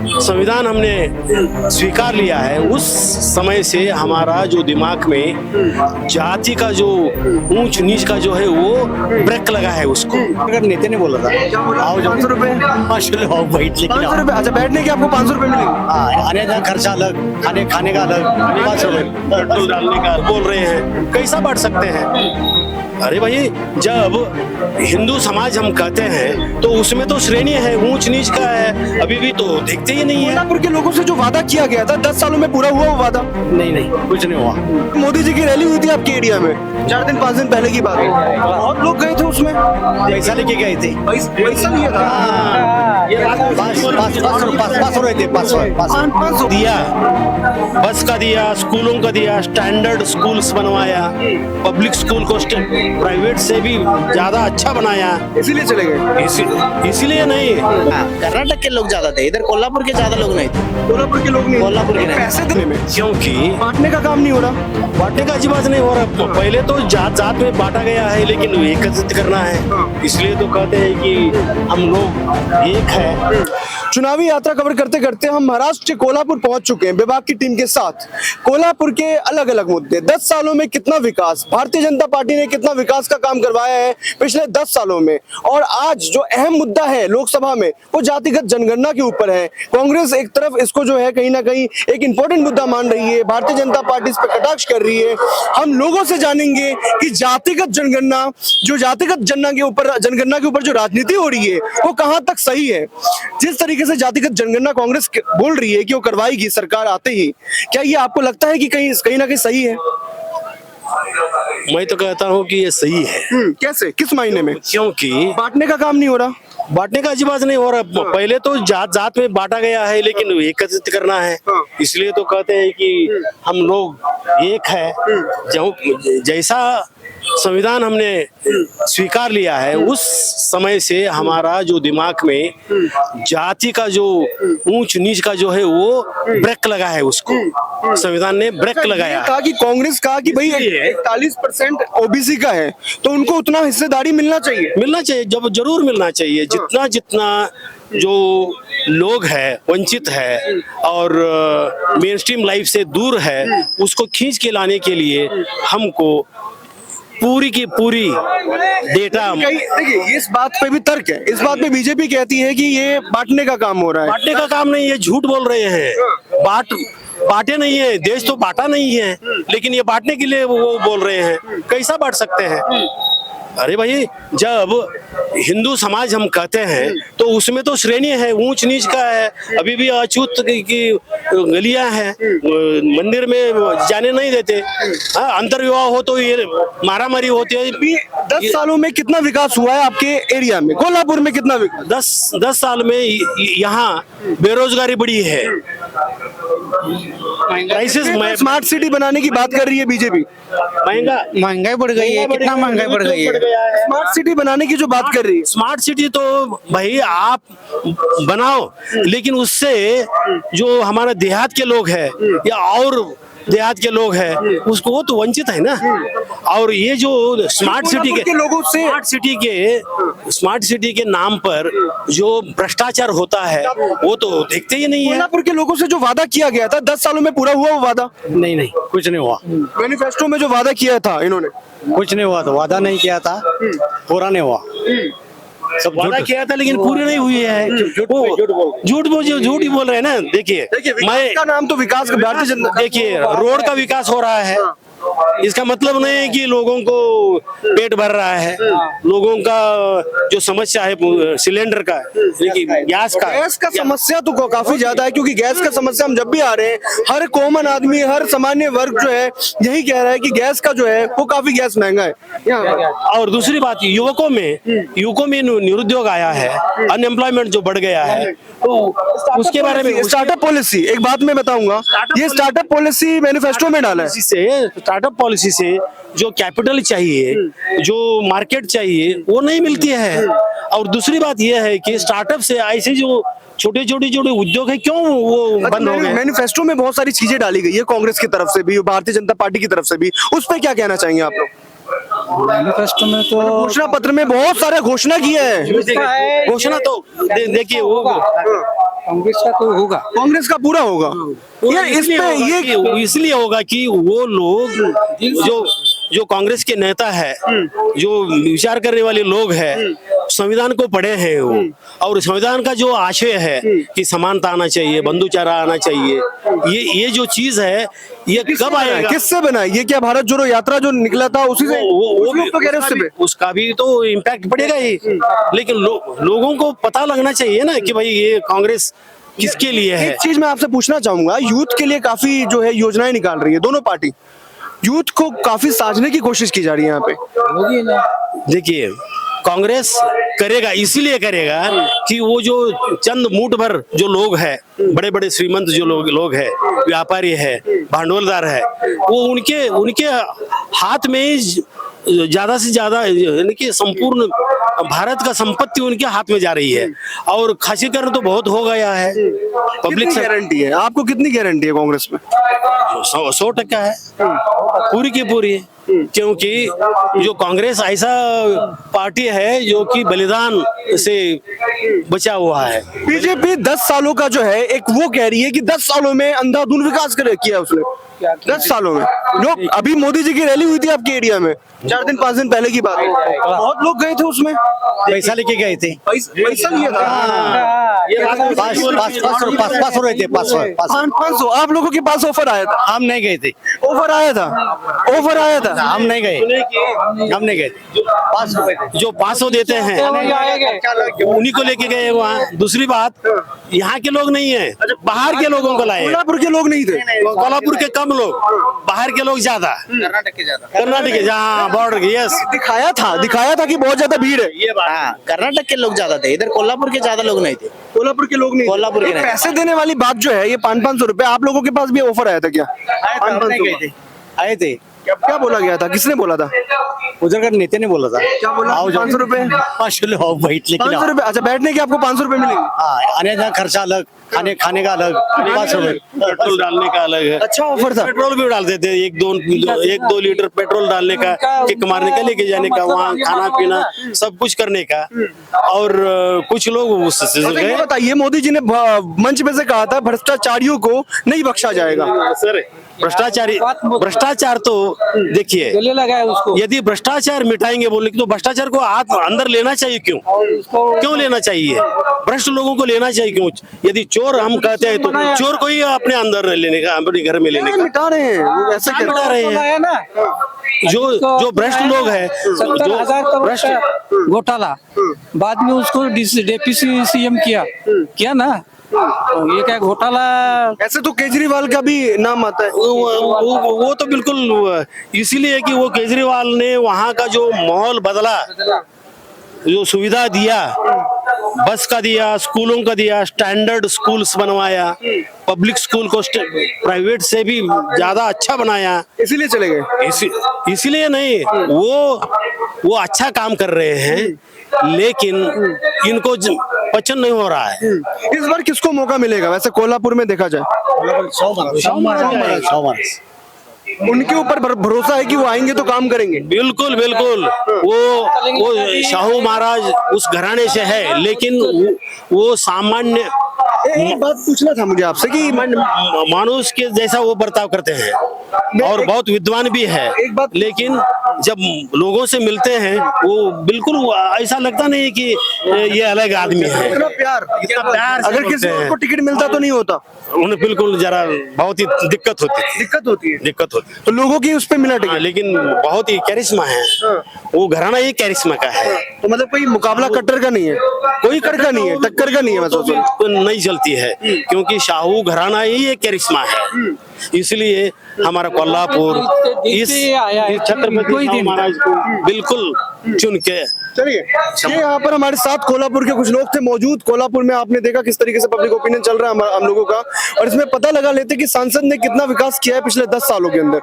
संविधान हमने स्वीकार लिया है, उस समय से हमारा जो दिमाग में जाति का जो ऊंच नीच का जो है वो ब्रेक लगा है उसको। अगर नेता ने बोला था आओ जाओ 500 रुपए, चलो आओ बैठ लेकिन 500 रुपए। अच्छा, बैठने के आपको 500 रुपए मिलेंगे। हाँ, आने का खर्चा अलग, खाने का अलग, 500 रुपए। पेट्रोल डालने का बोल रहे हैं, कैसा बांट सकते हैं? अरे भाई, जब हिंदू समाज हम कहते हैं तो उसमें तो श्रेणी है, ऊंच नीच का है, अभी भी तो देखते ही नहीं है। कोल्हापुर के लोगों से जो वादा किया गया था 10 सालों में पूरा हुआ वो वादा? नहीं कुछ नहीं हुआ। मोदी जी की रैली हुई थी आपके एरिया में 4 दिन 5 दिन पहले की बात है, बहुत लोग गए थे उसमें। पैसा लेके गए थे, पैसा लिया था, पाँच सौ रहे थे, 500 दिया, बस का दिया, स्कूलों का दिया, स्टैंडर्ड स्कूल्स बनवाया, पब्लिक स्कूल को प्राइवेट से भी ज्यादा अच्छा बनाया, इसीलिए चले गए। इसीलिए नहीं। कर्नाटक के लोग ज्यादा थे, इधर कोल्हापुर के ज्यादा लोग नहीं थे। कोल्हापुर के लोग नहीं, कोल्हापुर के नहीं। पैसे देने में क्योंकि बांटने का काम नहीं हो रहा। बांटने का अच्छी बात नहीं हो रहा। पहले तो जात जात में बांटा गया है, लेकिन एकत्रित करना है, इसलिए तो कहते हैं कि हम लोग एक है। चुनावी यात्रा कवर करते करते हम महाराष्ट्र के कोल्हापुर पहुंच चुके हैं विभाग की टीम के साथ। कोल्हापुर के अलग अलग मुद्दे, 10 सालों में कितना विकास, भारतीय जनता पार्टी ने कितना विकास का काम करवाया है पिछले 10 सालों में, और आज जो अहम मुद्दा है लोकसभा में वो जातिगत जनगणना के ऊपर है। कांग्रेस एक तरफ इसको जो है कहीं ना कहीं एक इंपॉर्टेंट मुद्दा मान रही है, भारतीय जनता पार्टी इस पर कटाक्ष कर रही है। हम लोगों से जानेंगे कि जातिगत जनगणना, जो जातिगत जनगणना के ऊपर जो राजनीति हो रही है वो कहां तक सही है। जिस तरीके से जातिगत जनगणना कांग्रेस बोल रही है कि वो करवाएगी सरकार आते ही, क्या ये आपको लगता है कि कहीं ना कहीं सही है? मैं तो कहता हूँ कि ये सही है। कैसे, किस मायने में? क्योंकि बांटने का काम नहीं हो रहा। बांटने का अच्छी बात नहीं हो रहा। पहले तो जात जात में बांटा गया है, लेकिन एकत्रित करना है, इसलिए तो कहते हैं कि हम लोग एक है। जैसा संविधान हमने स्वीकार लिया है, उस समय से हमारा जो दिमाग में जाति का जो ऊंच नीच का जो है वो ब्रेक लगा है, उसको संविधान ने ब्रेक लगाया। कहा कि कांग्रेस कहा कि भाई 41% ओबीसी का है तो उनको उतना हिस्सेदारी मिलना चाहिए, जब जरूर मिलना चाहिए। जितना जितना जो लोग है वंचित है और मेन स्ट्रीम लाइफ से दूर है, उसको खींच के लाने के लिए हमको पूरी की पूरी डेटा। देखिए, इस बात पे भी तर्क है, इस बात पे बीजेपी कहती है कि ये बांटने का काम हो रहा है। बांटने का काम नहीं है, झूठ बोल रहे हैं। बांटे नहीं है, देश तो बांटा नहीं है, लेकिन ये बांटने के लिए वो बोल रहे हैं। कैसा बांट सकते हैं? अरे भाई, जब हिंदू समाज हम कहते हैं तो उसमें तो श्रेणी है, ऊंच नीच का है, अभी भी अछूत की गलियां हैं, मंदिर में जाने नहीं देते। अंतर्विवाह हो तो ये मारामारी होती है। 10 सालों में कितना विकास हुआ है आपके एरिया में? कोल्हापुर में कितना विकास? 10 साल में यहाँ बेरोजगारी बढ़ी है। स्मार्ट सिटी बनाने की बात कर रही है बीजेपी। महंगाई बढ़ गई है, कितना महंगाई बढ़ गई है। स्मार्ट सिटी बनाने की जो बात कर रही है, स्मार्ट सिटी तो भाई आप बनाओ, लेकिन उससे जो हमारा देहात के लोग हैं या और देहात के लोग हैं उसको वो तो वंचित है ना। और ये जो स्मार्ट सिटी लोगों से स्मार्ट सिटी के नाम पर जो भ्रष्टाचार होता है वो तो देखते ही नहीं है। कोल्हापुर के लोगों से जो वादा किया गया था 10 सालों में पूरा हुआ वो वादा? नहीं कुछ नहीं हुआ। मैनिफेस्टो में जो वादा किया था इन्होंने, कुछ नहीं हुआ, तो वादा नहीं किया था, पूरा नहीं हुआ। सब वादा किया था लेकिन पूरी नहीं हुई है। झूठ ही बोल रहे हैं ना। देखिए, विकास का नाम तो विकास का, भारतीय जनता, देखिए रोड का विकास हो रहा है, इसका मतलब नहीं है कि लोगों को पेट भर रहा है। लोगों का जो समस्या है सिलेंडर का, गैस का समस्या तो काफी ज्यादा है, क्योंकि गैस का समस्या हम जब भी आ रहे हैं, हर कॉमन आदमी, हर सामान्य वर्ग जो है यही कह रहा है कि गैस का जो है वो काफी गैस महंगा है। और दूसरी बात, युवकों में निरुद्योग आया है, अनएम्प्लॉयमेंट जो बढ़ गया है, तो उसके बारे में स्टार्टअप पॉलिसी, एक बात मैं बताऊंगा, ये स्टार्टअप पॉलिसी मैनिफेस्टो में डाला है। स्टार्टअप पॉलिसी से जो कैपिटल चाहिए, जो मार्केट चाहिए, वो नहीं मिलती है। और दूसरी बात यह है कि स्टार्टअप से ऐसे जो छोटे उद्योग है क्यों वो बंद हो गए? मैनिफेस्टो में बहुत सारी चीजें डाली गई है कांग्रेस की तरफ से भी, भारतीय जनता पार्टी की तरफ से भी, उस पर क्या कहना चाहेंगे आप लोग? मैनिफेस्टो में तो घोषणा पत्र में बहुत सारे घोषणा किए हैं। घोषणा तो देखिए वो कांग्रेस का तो होगा। कांग्रेस का पूरा होगा। ये इसलिए होगा कि वो लोग जो कांग्रेस के नेता है, जो विचार करने वाले लोग हैं, संविधान को पढ़े हैं वो, और संविधान का जो आशय है कि समानता आना चाहिए, बंधुचारा आना चाहिए, ये जो चीज है ये कब आएगा? किससे बना? ये क्या भारत जोड़ो यात्रा जो निकला था उसी से? वो लोग तो कह रहे हैं उससे भी। उसका भी तो इम्पैक्ट पड़ेगा ही, लेकिन लोगों को पता लगना चाहिए ना कि भाई ये कांग्रेस किसके लिए है। एक चीज मैं आपसे पूछना चाहूंगा, यूथ के लिए काफी जो है योजनाएं निकाल रही है दोनों पार्टी, यूथ को काफी साझने की कोशिश की जा रही है यहाँ पे। होगी ना। देखिए कांग्रेस करेगा, इसीलिए करेगा कि वो जो चंद मुठ भर जो लोग हैं, बड़े बड़े श्रीमंत जो लोग हैं, व्यापारी है, भांडवलदार है, वो उनके हाथ में ही ज्यादा से ज्यादा यानी कि संपूर्ण भारत का संपत्ति उनके हाथ में जा रही है, और खासीकरण तो बहुत हो गया है। पब्लिक कितनी गारंटी है आपको? कितनी गारंटी है कांग्रेस में? 100% है, पूरी की पूरी। क्योंकि जो कांग्रेस ऐसा पार्टी है जो कि बलिदान से बचा हुआ है। बीजेपी 10 सालों का जो है एक वो कह रही है कि 10 सालों में अंधाधुंध विकास किया उसने। 10 सालों में लोग, अभी मोदी जी की रैली हुई थी आपके एरिया में 4 दिन 5 दिन पहले की बात है, बहुत लोग गए थे उसमें, पैसा लेके गए थे। पैसा लिया था। 500 रहे थे, 500। आप लोगों के पास ऑफर आया था? हम नहीं गए थे, ऑफर आया था, ऑफर आया था। हम नहीं गए, हम नहीं गए। 500 जो 500 देते हैं उन्हीं को लेके गए वहाँ। दूसरी बात, यहाँ के लोग नहीं है, बाहर के लोगों को लाए। कोल्हापुर के लोग नहीं थे, कोल्हापुर के कम लोग, बाहर के लोग ज्यादा, कर्नाटक के जहाँ बॉर्डर के। यस, दिखाया था कि बहुत ज्यादा भीड़ है। ये बात। हाँ, कर्नाटक के लोग ज्यादा थे, इधर कोल्हापुर के ज्यादा लोग नहीं थे। कोल्हापुर के लोग नहीं, कोल्हापुर के ये नहीं। पैसे देने वाली बात जो है, ये 500 रुपए आप लोगों के पास भी ऑफर आया था क्या? 500 आए थे। क्या बोला गया था? किसने बोला था? उधर का नेता ने बोला था। क्या बोला? 500 रुपए, 500 बैठ 500 रुपए। अच्छा, बैठने के आपको 500 रुपए मिलेंगे? आने का खर्चा अलग, खाने का अलग, 500 रुपए। पेट्रोल डालने का अलग है। अच्छा ऑफर था। पेट्रोल भी डालते थे, 1-2 लीटर पेट्रोल डालने का, किक मारने का, लेके जाने का, वहाँ खाना पीना सब कुछ करने का। और कुछ लोग उससे अच्छा, ये बताइए, मोदी जी ने मंच पे से कहा था भ्रष्टाचारियों को नहीं बख्शा जाएगा। सर, भ्रष्टाचार तो देखिए, गले लगा है उसको। यदि भ्रष्टाचार मिटाएंगे बोले तो भ्रष्टाचार को अंदर लेना चाहिए। क्यों लेना चाहिए? भ्रष्ट लोगों को लेना चाहिए क्यों? यदि चोर हम कहते हैं तो चोर को ही अपने अंदर लेने का, अपने घर में लेने का। मिटा रहे हैं वो, ऐसे क्या मिटा रहे हैं? है ना, जो भ्रष्ट लोग हैं, 70,000 करोड़ का घोटाला, बाद में उसको डेप्यूटी सीएम किया ना। ये क्या घोटाला? ऐसे तो केजरीवाल का भी नाम आता है। वो तो बिल्कुल इसीलिए कि वो केजरीवाल ने वहाँ का जो माहौल बदला, जो सुविधा दिया, बस का दिया, स्कूलों का दिया, स्टैंडर्ड स्कूल्स बनवाया, पब्लिक स्कूल को प्राइवेट से भी ज्यादा अच्छा बनाया, इसीलिए चले गए। इसीलिए नहीं, वो अच्छा काम कर रहे हैं, लेकिन इनको पचन नहीं हो रहा है। इस बार किसको मौका मिलेगा वैसे कोल्हापुर में देखा जाए? 100 उनके ऊपर भरोसा है कि वो आएंगे तो काम करेंगे। बिल्कुल बिल्कुल। वो शाहू महाराज उस घराने से है, लेकिन वो सामान्य एक बात पूछना था मुझे आपसे कि मानुष के जैसा वो बर्ताव करते हैं, और बहुत विद्वान भी है, लेकिन जब लोगों से मिलते हैं वो बिल्कुल ऐसा लगता नहीं कि ये अलग आदमी है। इतना प्यार से अगर किसी और को टिकट मिलता तो नहीं होता। उन्हें बिल्कुल जरा बहुत ही दिक्कत होती है। तो लोगों की उस पे मिला टिकट, लेकिन बहुत ही कैरिश्मा है, वो घराना ही कैरिश्मा का है। तो मतलब कोई मुकाबला कट्टर का नहीं है, कोई कट्टर का नहीं है, टक्कर का नहीं है। मैं सोच रहा हूं नहीं चलती है, क्योंकि शाहू घराना ही एक कैरिश्मा है। इसलिए हमारा कोल्हापुर इस छत्रपति शाहू महाराज को बिल्कुल चुन के। चलिए, ये यहाँ पर हमारे साथ कोल्हापुर के कुछ लोग थे मौजूद। कोल्हापुर में आपने देखा किस तरीके से पब्लिक ओपिनियन चल रहा है हम लोगों का, और इसमें पता लगा लेते कि सांसद ने कितना विकास किया है पिछले 10 सालों के अंदर।